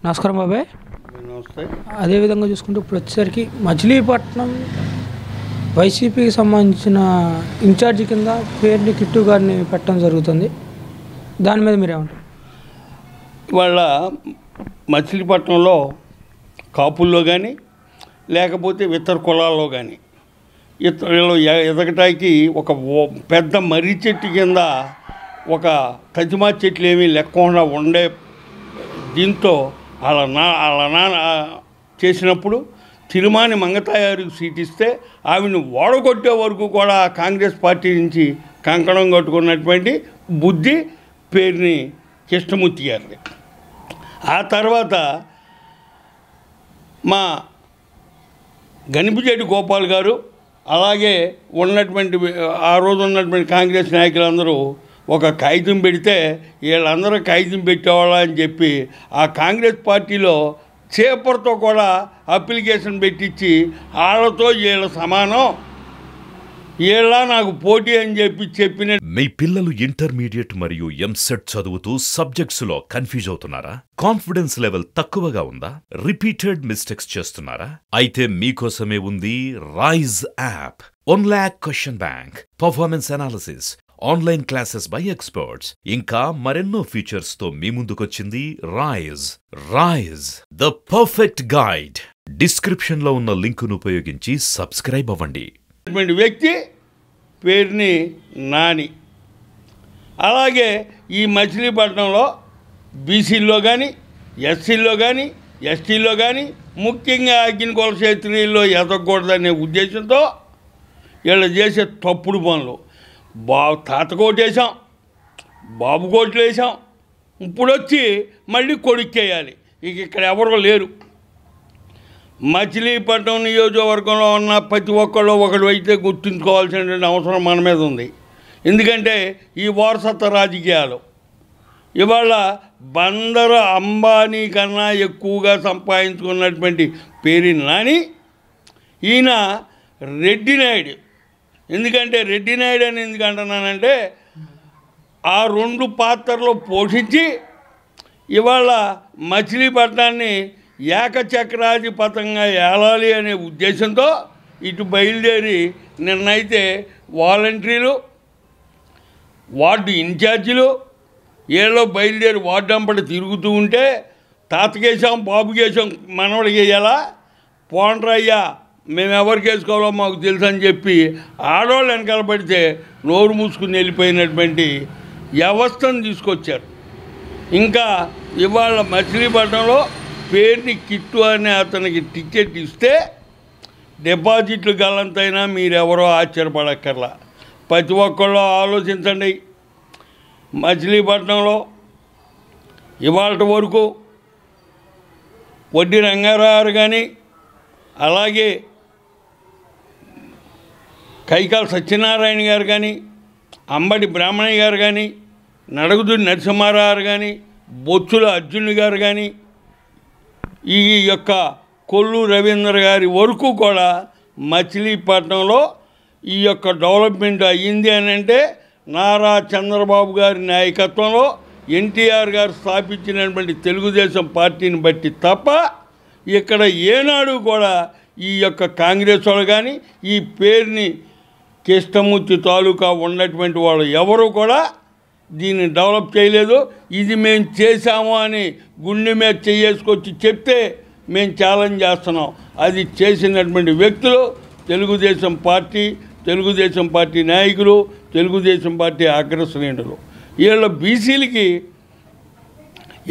నమస్కారం బాబాయ్. నమస్తే. అదేవిధంగా చూసుకుంటే ఇప్పుడు వచ్చేసరికి మచిలీపట్నం వైసీపీకి సంబంధించిన ఇన్ఛార్జి కింద పేరుని కిట్టు గారిని పెట్టడం జరుగుతుంది. దాని మీద మీరేమంటారు? ఇవాళ మచిలీపట్నంలో కాపుల్లో కానీ లేకపోతే ఇతర కులాల్లో కానీ వీళ్ళు ఎదగటానికి ఒక పెద్ద మర్రి చెట్టు కింద ఒక తజిమా చెట్లు ఏమీ లేకుండా ఉండే దీంతో వాళ్ళ నాన్న చేసినప్పుడు తిరుమాని మంగతాయారికి సీట్ ఇస్తే ఆమెను ఓడగొట్టే వరకు కూడా కాంగ్రెస్ పార్టీ నుంచి కంకణం కట్టుకున్నటువంటి బుద్ధి పేరుని కృష్ణమూర్తి గారిది. ఆ తర్వాత మా గణిపిజెడ్డి గోపాల్ గారు అలాగే ఉన్నటువంటి ఆ రోజు ఉన్నటువంటి కాంగ్రెస్ నాయకులందరూ ఒక కాగితం పెడితే వీళ్ళందరూ కాగితం పెట్టేవాళ్ళ అని చెప్పి ఆ కాంగ్రెస్ పార్టీలో చేపర్తో కూడా అప్లికేషన్ పెట్టించి వాళ్ళతో వీళ్ళ సమానం, వీళ్ళ నాకు పోటీ అని చెప్పిన. మీ పిల్లలు ఇంటర్మీడియట్ మరియు ఎంసెట్ చదువుతూ సబ్జెక్ట్స్ లో కన్ఫ్యూజ్ అవుతున్నారా? కాన్ఫిడెన్స్ లెవెల్ తక్కువగా ఉందా? రిపీటెడ్ మిస్టేక్స్ చేస్తున్నారా? అయితే మీకోసమే ఉంది rise app. 1 lakh question bank, performance analysis, online classes by experts, ఇంకా మరెన్నో ఫీచర్స్ తో మీ ముందుకొచ్చింది rise the perfect guide. Description లో ఉన్న లింకును ఉపయోగించి సబ్స్క్రైబ్ అవ్వండి. వ్యక్తి పేరుని నాని. అలాగే ఈ మచిలీపట్నంలో బీసీల్లో కానీ ఎస్సీల్లో కానీ ఎస్టీల్లో కానీ ముఖ్యంగా అగ్నికుల క్షేత్రీయుల్లో ఎదగకూడదనే ఉద్దేశంతో వీళ్ళు చేసే తప్పుడు పనులు. తాత కోటేసాం, బాబు కోట్లు వేసాం, ఇప్పుడు వచ్చి మళ్ళీ కొడుక్కేయాలి. ఇక్కడ ఎవరో లేరు. మచిలీపట్నం నియోజకవర్గంలో ఉన్న ప్రతి ఒక్కళ్ళు ఒకడు అయితే గుర్తుంచుకోవాల్సినటువంటి అవసరం మన మీద ఉంది. ఎందుకంటే ఈ వారసత్వ రాజకీయాలు ఇవాళ బందరు అంబానీ కన్నా ఎక్కువగా సంపాదించుకున్నటువంటి పేరు నాని. ఈయన రెడ్డి నాయుడు. ఎందుకంటే రెడ్డి నాయుడు అని ఎందుకు అంటున్నానంటే ఆ 2 పాత్రలు పోషించి ఇవాళ మచిలీపట్నాన్ని ఏకచక్రాధిపతంగా ఏలాలి అనే ఉద్దేశంతో ఇటు బయలుదేరి నిన్నైతే వాలంటీర్లు, వార్డు ఇన్ఛార్జీలు ఏళ్ళో బయలుదేరి వార్డు అంపటి తిరుగుతూ ఉంటే తాతకేసాం, బాబుకేసాం, మనవడికి వేయాలా, పోండ్రయ్యా మేము ఎవరికి వేసుకోవాలో మాకు తెలుసు అని చెప్పి ఆడవాళ్ళు వెనకాల పడితే నోరు మూసుకుని వెళ్ళిపోయినటువంటి వ్యవస్థను తీసుకొచ్చారు. ఇంకా ఇవాళ మచిలీపట్నంలో పేరుని కిట్టు అనే అతనికి టికెట్ ఇస్తే డిపాజిట్లు గల్లంతైనా మీరెవరో ఆశ్చర్యపడక్కర్లా. ప్రతి ఒక్కళ్ళు ఆలోచించండి. మచిలీపట్నంలో ఇవాళ వరకు వడ్డీ రంగారావు కానీ అలాగే కైకాల సత్యనారాయణ గారు కానీ అంబటి బ్రాహ్మణయ్య గారు కానీ నడగుదూరి నరసింహారావు కానీ బొచ్చుల అర్జున్ గారు కానీ ఈ యొక్క కొల్లు రవీంద్ర గారి వరకు కూడా మచిలీపట్నంలో ఈ యొక్క డెవలప్మెంట్ అయ్యింది అని అంటే నారా చంద్రబాబు గారి నాయకత్వంలో ఎన్టీఆర్ గారు స్థాపించినటువంటి తెలుగుదేశం పార్టీని బట్టి తప్ప ఇక్కడ ఏనాడు కూడా ఈ యొక్క కాంగ్రెస్ వాళ్ళు కానీ ఈ పేరుని కృష్ణమూర్తి తాలూకా ఉన్నటువంటి వాళ్ళు ఎవరు కూడా దీన్ని డెవలప్ చేయలేదు. ఇది మేము చేశాము అని గుండె మీద చేసుకొచ్చి చెప్తే మేము ఛాలెంజ్ చేస్తున్నాం. అది చేసినటువంటి వ్యక్తులు తెలుగుదేశం పార్టీ నాయకులు, తెలుగుదేశం పార్టీ అగ్రశ్రేణులు. వీళ్ళ బీసీలకి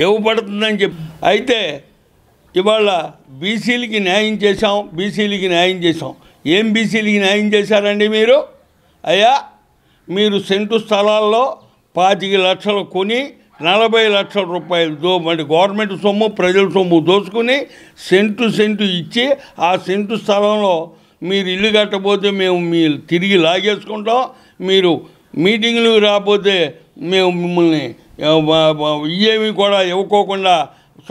ఇవ్వబడుతుందని చెప్పి అయితే ఇవాళ బీసీలకి న్యాయం చేశాం. ఏం బీసీలకి న్యాయం చేశారండి మీరు? అయ్యా మీరు సెంటు స్థలాల్లో 25 లక్షలు కొని 40 లక్షల రూపాయలు మరి గవర్నమెంట్ సొమ్ము, ప్రజల సొమ్ము దోచుకుని సెంటు ఇచ్చి ఆ సెంటు స్థలంలో మీరు ఇల్లు కట్టకపోతే మేము మీరు తిరిగి లాగేసుకుంటాం, మీరు మీటింగ్లు రాకపోతే మేము మిమ్మల్ని ఏమీ కూడా ఇవ్వకోకుండా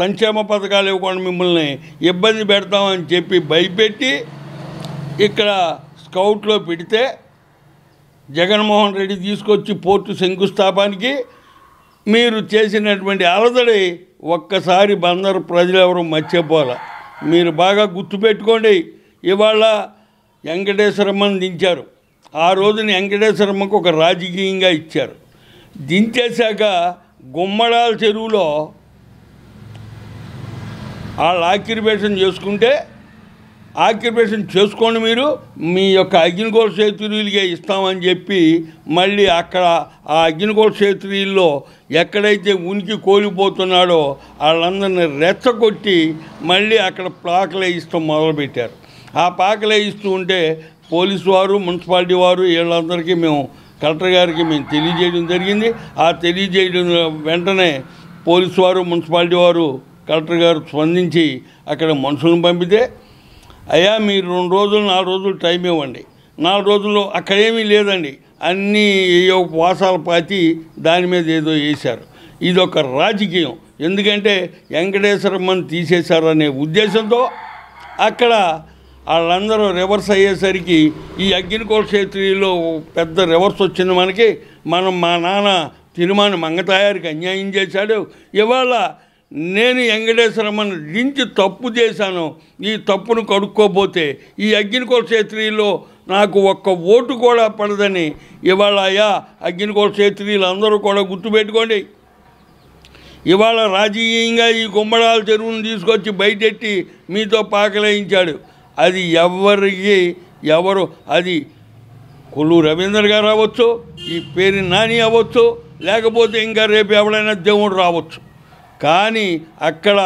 సంక్షేమ పథకాలు ఇవ్వకుండా మిమ్మల్ని ఇబ్బంది పెడతామని చెప్పి భయపెట్టి ఇక్కడ స్కౌట్లో పెడితే జగన్మోహన్ రెడ్డి తీసుకొచ్చి పోర్టు శంకుస్థాపనకి మీరు చేసినటువంటి అలజడి ఒక్కసారి బందరు ప్రజలు ఎవరు మర్చిపోలే. మీరు బాగా గుర్తుపెట్టుకోండి. ఇవాళ వెంకటేశ్వరమ్మని దించారు. ఆ రోజున వెంకటేశ్వరమ్మకు ఒక రాజకీయంగా ఇచ్చారు. దించేశాక గుమ్మడాల చెరువులో వాళ్ళు ఆక్యుపేషన్ చేసుకోండి, మీరు మీ యొక్క అగ్నిగోళ క్షేత్రీయులకే ఇస్తామని చెప్పి మళ్ళీ అక్కడ ఆ అగ్నిగోళ క్షేత్రీయుల్లో ఎక్కడైతే ఉనికి కోల్పోతున్నాడో వాళ్ళందరినీ రెచ్చగొట్టి మళ్ళీ అక్కడ పాకలు వేయిస్తాం మొదలుపెట్టారు. ఆ పాకలు వేయిస్తూ ఉంటే పోలీసు వారు, మున్సిపాలిటీ వారు వీళ్ళందరికీ కలెక్టర్ గారికి మేము తెలియజేయడం జరిగింది. ఆ తెలియజేయడం వెంటనే పోలీసు వారు, మున్సిపాలిటీ వారు, కలెక్టర్ గారు స్పందించి అక్కడ మనుషులను పంపితే, అయ్యా మీరు 2 రోజులు 4 రోజులు టైం ఇవ్వండి. 4 రోజుల్లో అక్కడేమీ లేదండి, అన్నీ వాసాల పాతి దాని మీద ఏదో వేశారు. ఇదొక రాజకీయం. ఎందుకంటే వెంకటేశ్వరమ్మని తీసేశారనే ఉద్దేశంతో అక్కడ వాళ్ళందరూ రివర్స్ అయ్యేసరికి ఈ అగ్నికోళ క్షేత్రీయులో పెద్ద రివర్స్ వచ్చింది మనకి. మా నాన్న తిరుమాని మంగతాయారికి అన్యాయం చేశాడు. ఇవాళ నేను వెంకటేశ్వరమ్మని దించి తప్పు చేశాను. ఈ తప్పును కడుక్కోపోతే ఈ అగ్నికోళ క్షేత్రీయులో నాకు ఒక్క ఓటు కూడా పడదని ఇవాళ అగ్నికోళ క్షేత్రీయులు అందరూ కూడా గుర్తుపెట్టుకోండి. ఇవాళ రాజకీయంగా ఈ గుమ్మడాల చెరువును తీసుకొచ్చి బయటెట్టి మీతో పాకలేయించాడు. అది అది కొల్లు రవీంద్ర గారు అవ్వచ్చు, ఈ పేరు నాని అవ్వచ్చు, లేకపోతే ఇంకా రేపు ఎవరైనా దేవుడు రావచ్చు. కానీ అక్కడ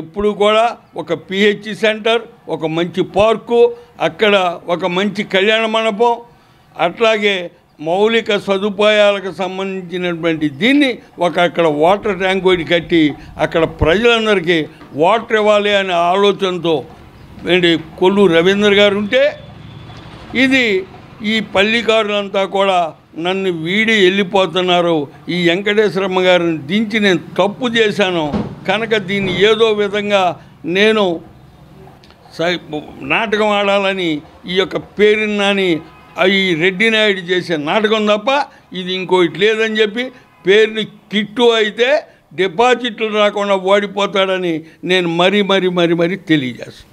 ఎప్పుడు కూడా ఒక పిహెచ్ సెంటర్, ఒక మంచి పార్కు, అక్కడ ఒక మంచి కళ్యాణ మండపం, అట్లాగే మౌలిక సదుపాయాలకు సంబంధించినటువంటి దీన్ని అక్కడ వాటర్ ట్యాంక్ ఒకటి కట్టి అక్కడ ప్రజలందరికీ వాటర్ ఇవ్వాలి అనే ఆలోచనతో కొల్లు రవీంద్ర గారు ఉంటే, ఇది ఈ పల్లికారులంతా కూడా నన్ను వీడి వెళ్ళిపోతున్నారు. ఈ వెంకటేశ్వరమ్మ గారిని దించి నేను తప్పు చేశాను కనుక దీన్ని ఏదో విధంగా నేను నాటకం ఆడాలని ఈ యొక్క పేరుని ఈ రెడ్డి నాయుడు చేసే నాటకం తప్ప ఇది ఇంకోటి లేదని చెప్పి, పేరుని కిట్టు అయితే డిపాజిట్లు రాకుండా ఓడిపోతాడని నేను మరీ తెలియజేస్తాను.